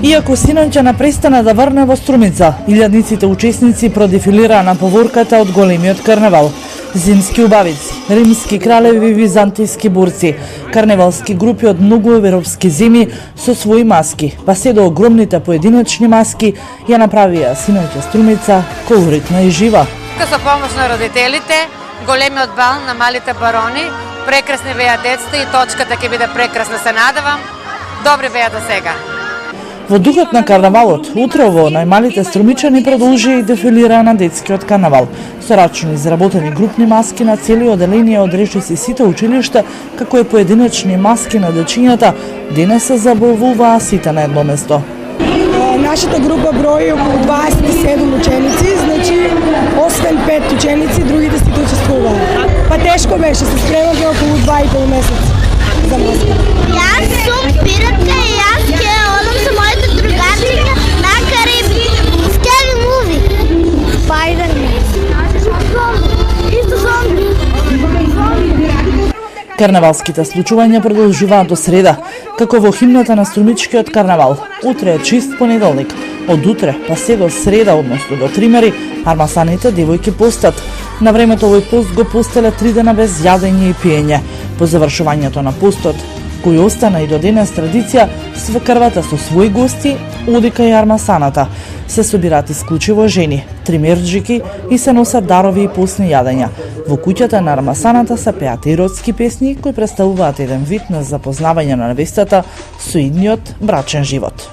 Иако синоќа не престана да врне во Струмица, илјадниците учесници продефилираа на поворката од големиот карнавал. Зимски убавици, римски кралеви, византијски борци, карневалски групи од многу европски земји со своји маски, па се до огромните поединечни маски ја направија синоќа Струмица колоритна и жива. Со помош на родителите, големиот бал на малите барони, прекрасни беа децата и точката ќе биде прекрасна, се надевам. Добри беа до сега. Во духот на карнавалот, утрово најмалите струмичани продолжи и дефилираа на детскиот карнавал. Со рачно изработени групни маски на цели оделенија од речиси сите училишта, како и поединечни маски на дечињата, денес се забавуваа сите на едно место. Нашата група брои околу 27 ученици, значи освен 5 ученици, другите сите учествуваа. Па тешко беше, се спремавме околу 2,5 месеци за маска. Јас сум пиратка и јас ќе одам со моите другарчиња на Кариби. Scary movie. Spider-Man. Исто зомби. Карнавалските случувања продолжуваат до среда, како во химната на Струмичкиот карнавал. Утре е чист понеделник. Од утре па се до среда, односно до тримери, армасаните девојки постат. На времето овој пост го постеле 3 дена без јадење и пиење. По завршувањето на постот, кој остана и до денес традиција, свекрвата со своји гости оди кај армасаната. Се собираат исклучиво жени, тримерџики и се носат дарови и постни јадења. Во куќата на армасаната се пеат еротски песни кои представуваат еден вид на запознавање на невестата со идниот брачен живот.